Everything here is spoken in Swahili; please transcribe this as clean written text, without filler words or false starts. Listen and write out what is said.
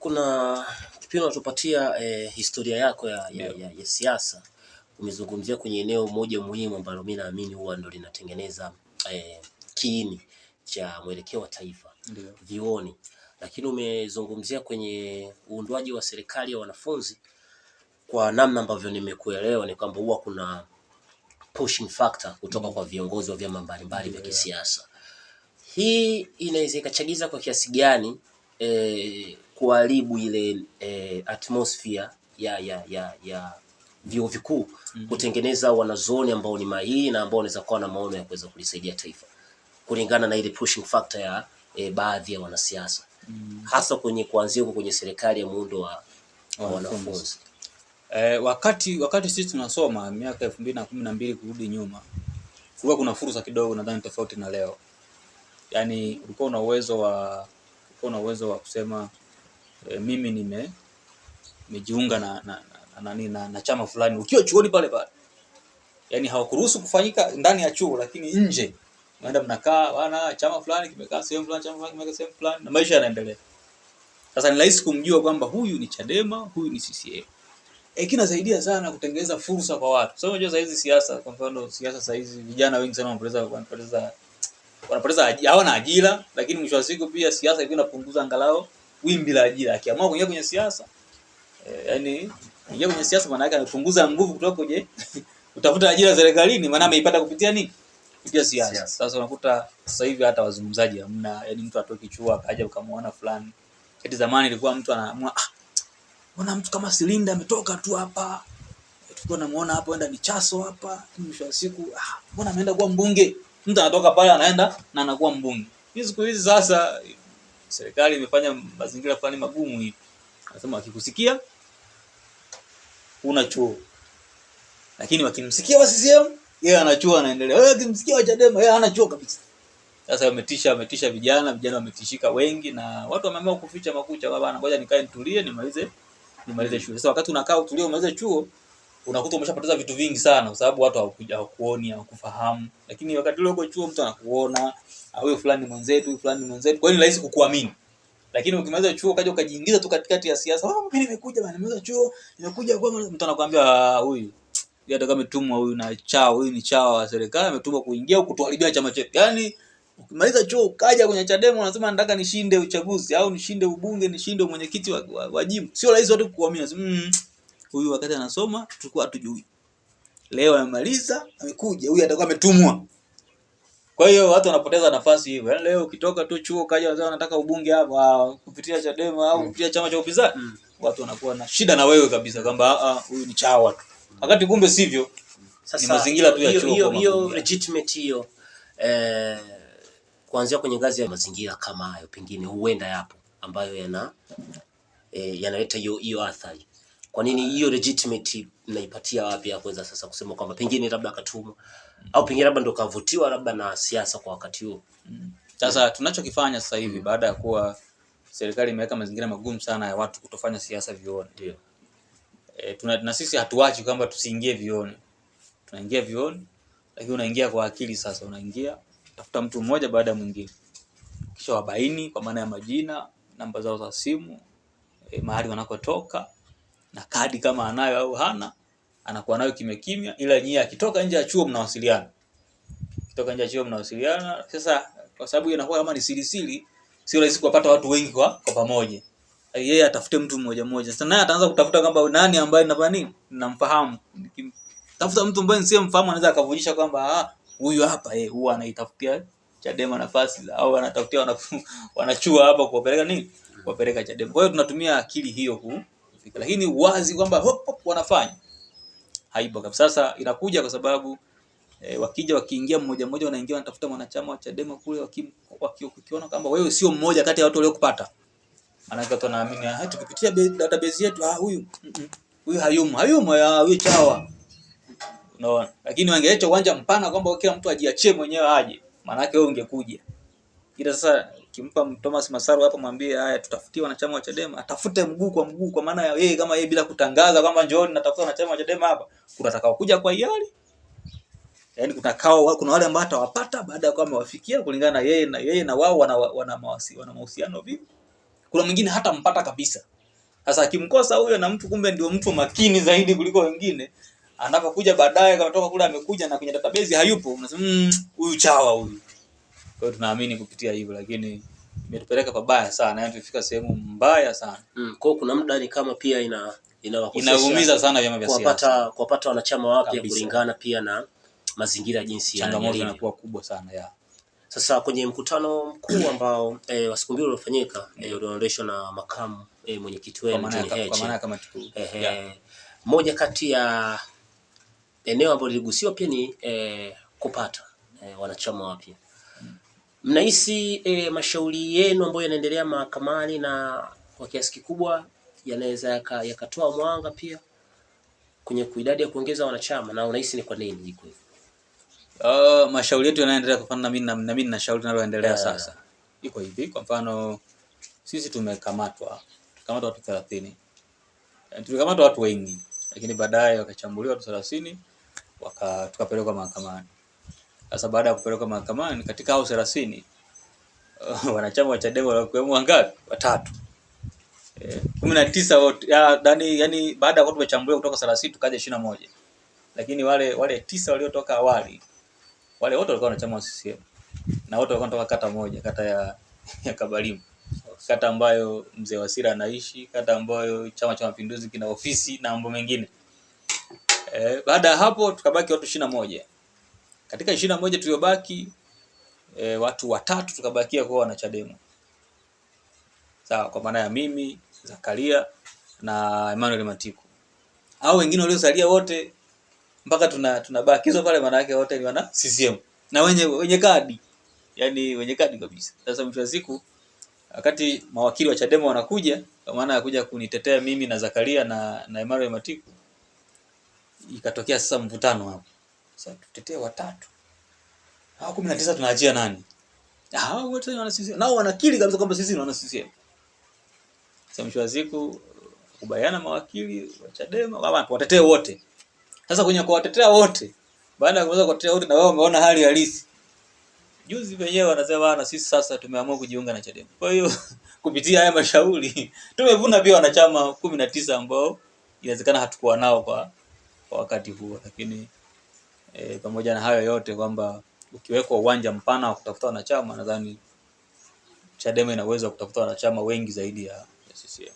kuna kipindi unatupatia historia yako ya siasa, umezungumzia kwenye eneo moja muhimu ambalo mimi naamini huwa ndo linatengeneza kiini cha mwelekeo wa taifa, vioni. Lakini umezungumzia kwenye uundwaji wa serikali ya wanafunzi, kwa namna ambavyo nimekuelewa ni kwamba huwa kuna pushing factor kutoka kwa viongozi wa vyama mbalimbali vya kisiasa. Hii inaweza ikachagiza kwa kiasi gani kuharibu ile atmosphere ya vyuo vikuu kutengeneza wanazuoni ambao ni mahiri na ambao wanaweza kuwa na maono ya kuweza kulisaidia taifa, kulingana na ile pushing factor ya baadhi ya wanasiasa, hasa kuanzia kwenye serikali ya muundo wa wanafunzi. Wakati sisi tunasoma miaka 2012 kurudi nyuma, kulikuwa kuna fursa kidogo nadhani tofauti na leo. Yaani ulikuwa una uwezo wa kusema mimi nimejiunga na chama fulani ukiwa chuoni pale. Yaani hawakuruhusu kufanyika ndani ya chuo, lakini nje naenda mnakaa bana, chama fulani kimekaa sehemu fulani, chama fulani kimekaa sehemu fulani, na maisha yanaendelea. Sasa ni rahisi kumjua kwamba huyu ni Chadema, huyu ni CCM. Kinasaidia sana kutengeneza fursa kwa watu. Sasa unajua sasa hizi siasa, kwa mfano siasa sasa hizi vijana wengi sana wanapoteza hawana ajira, lakini mwisho wa siku pia siasa hiyo inapunguza angalau wimbi la ajira. Akiamua kuingia kwenye siasa, yani ingia kwenye siasa maana yake anapunguza nguvu kutoka kwenye kutafuta ajira serikalini, maana ameipata kupitia nini? Kupitia siasa. Sasa unakuta sasa hivi hata wazungumzaji hamna, yani mtu atoki chuo akaja ukamwona fulani. Eti zamani ilikuwa mtu anaamua mbona mtu kama Silinda ametoka tu hapa, tulikuwa namuona hapo enda ni Chaso hapa, mwisho wa siku mbona ameenda kuwa mbunge. Mtu anatoka pale anaenda na anakuwa mbunge. Siku hizi sasa serikali imefanya mazingira fulani magumu hivi. Anasema wakikusikia una chuo, lakini wakimsikia wa CCM yeye ana chuo anaendelea. Wewe ukimsikia wa Chadema yeye hana chuo kabisa. Sasa wametisha vijana wametishika wengi, na watu wameamua kuficha makucha bwana, ngoja nikae nitulie nimalize shule. Sasa wakati unakaa utulie umalize chuo, unakuta umeshapoteza vitu vingi sana, kwa sababu watu hawakuoni, hawakufahamu. Lakini wakati ule uko chuo mtu anakuona, huyo fulani mwenzetu, kwa hiyo ni rahisi kukuamini. Lakini ukimaliza chuo kaja ukajiingiza tu katikati ya siasa, mimi nimekuja bwana, nimaliza chuo, nimekuja kwa mtu anakuambia huyu hata kama ametumwa, huyu ni chawa wa serikali, ametumwa kuingia kutuharibia chama chetu. Yaani ukimaliza chuo ukaja kwenye Chadema unasema nataka nishinde uchaguzi au nishinde ubunge, nishinde mwenyekiti wa jimbo. Sio rahisi watu kuamini. Huyu wakati anasoma tulikuwa hatujui. Leo amemaliza, amekuja, huyu atakuwa ametumwa. Kwa hiyo watu wanapoteza nafasi hivyo. Yaani leo ukitoka tu chuo kaja wazao wanataka ubunge hapa kupitia Chadema au kupitia chama cha upinzani, watu wanakuwa na shida na wewe kabisa kwamba huyu ni chawa tu. Wakati kumbe sivyo. Sasa ni mazingira tu ya chuo. Hiyo legitimate hiyo kuanzia kwenye ngazi ya mazingira kama hayo, pengine huenda yapo ambayo yanaleta hiyo athari. Kwa nini hiyo legitimate naipatia wapi ya kuweza sasa kusema kwamba pengine labda akatumwa au pengine labda ndo kavutiwa labda na siasa kwa wakati huo? Sasa tunachokifanya sasa hivi baada ya kuwa serikali imeweka mazingira magumu sana ya watu kutofanya siasa vioni. Ndio. Na sisi hatuachi kwamba tusiingie vioni. Tunaingia vioni, lakini unaingia kwa akili. Sasa unaingia tafuta mtu mmoja baada ya mwingine, kisha wabaini kwa maana ya majina, namba zao za simu, mahali wanakotoka, na kadi kama anayo au hana, anakuwa nayo kimya, ila nyie akitoka nje ya chuo mnawasiliana. Sasa kwa sababu inakuwa kama ni siri, sio rahisi kupata watu wengi kwa pamoja. Yeye atafute mtu mmoja. Sasa naye ataanza kutafuta kwamba nani ambaye ninamfahamu. Tafuta mtu ambaye nisiyemfahamu anaweza akavujisha kwamba huyu hapa huwa anaitafutia Chadema nafasi, au anatafutia wanachua hapa kuwapeleka Chadema. Kwa hiyo tunatumia akili hiyo kufika, lakini wazi kwamba hop wanafanya haipo kabisa. Sasa inakuja kwa sababu wakiingia mmoja wanaingia wanatafuta mwanachama wa Chadema kule, wakiona kwamba wewe sio mmoja kati ya watu waliokupata, maana watu wanaamini tukipitia database yetu huyu hayumo huyu chawa. Unaona, lakini wangeacha uwanja mpana kwamba kila mtu ajiachie mwenyewe aje, maana yake wewe ungekuja. Ila sasa kimpa Thomas Masaru hapa, mwambie haya tutafutie wanachama wa Chadema, atafute mguu kwa maana ya yeye kama yeye bila kutangaza kwamba njooni natafuta wanachama wa Chadema hapa, kuna atakao kuja kwa hiari. Yaani kuna wale ambao atawapata baada ya kwamba wafikia kulingana na yeye na wao wana mahusiano vipi. Kuna mwingine hata mpata kabisa. Sasa akimkosa huyo na mtu kumbe ndio mtu makini zaidi kuliko wengine, anapokuja baadaye kama toka kule amekuja na kwenye database hayupo, unasema huyu chawa huyu. Kwa hiyo tunaamini kupitia hivyo, lakini imetupeleka pabaya sana, yani tulifika sehemu mbaya sana. Kwa kuna muda ni kama pia inaumiza sana vyama vya siasa kuwapata wanachama wapya kulingana pia na mazingira jinsi changamoto inakuwa kubwa sana ya. Sasa kwenye mkutano mkuu ambao wa siku mbili uliofanyika ulioendeshwa na makamu mwenyekiti wenu John Heche, kwa maana kama moja kati ya eneo ambalo liligusiwa pia ni kupata wanachama wapya. Mnahisi mashauri yenu ambayo yanaendelea mahakamani na kwa kiasi kikubwa yanaweza yakatoa mwanga pia kwenye idadi ya kuongeza wanachama, na unahisi ni kwa nini iko hivyo? Mashauri yetu yanaendelea kufanya na mimi na shauri linaloendelea sasa. Iko hivi, kwa mfano sisi tumekamatwa watu 30. Tulikamatwa watu wengi, lakini baadaye wakachambuliwa watu 30 tukapelekwa mahakamani. Sasa baada ya kupelekwa mahakamani, katika hao 30 wanachama wa Chadema walikuwa wangapi? 3. 19 wote. Yani baada ya watu tumechambuliwa kutoka 30 tukaja 21. Lakini wale 9 waliotoka awali, wale wote walikuwa wanachama wa CCM. Na wote walikuwa wanatoka kata moja, kata ya Kabalimu. Kata ambayo Mzee Wasira anaishi, kata ambayo Chama cha Mapinduzi kina ofisi na mambo mengine. Baada ya hapo tukabaki watu 21. Katika 21 tuliobaki watu 3 tukabakia kwa wanachadema. Sawa, kwa maana ya mimi, Zakaria na Emmanuel Matiku. Hao wengine waliosalia wote mpaka tunabakizwa pale, maana yake wote ni wana CCM na wenye kadi. Yaani wenye kadi kabisa. Sasa mwisho wa siku wakati mawakili wa Chadema wanakuja, kwa maana ya kuja kunitetea mimi na Zakaria na Emmanuel Matiku, ikatokea sasa mvutano hapo. Sasa tutetee watatu. Hao 19 tunaachia nani? Hao wote wana CCM. Nao wanakiri kabisa kwamba sisi ni wana CCM. Sasa mwisho wa siku kubaiana mawakili wa Chadema kama watetee wote. Sasa kwenye kuwatetea wote, baada ya kuweza kuwatetea wote na wao wameona hali halisi, juzi wenyewe wanasema na sisi sasa tumeamua kujiunga na Chadema. Kwa hiyo kupitia haya mashauri tumevuna pia wanachama 19 ambao inawezekana hatukuwa nao kwa wakati huo, lakini pamoja na hayo yote kwamba ukiwekwa uwanja mpana wa kutafuta wanachama, nadhani Chadema ina uwezo wa kutafuta wanachama wengi zaidi ya CCM.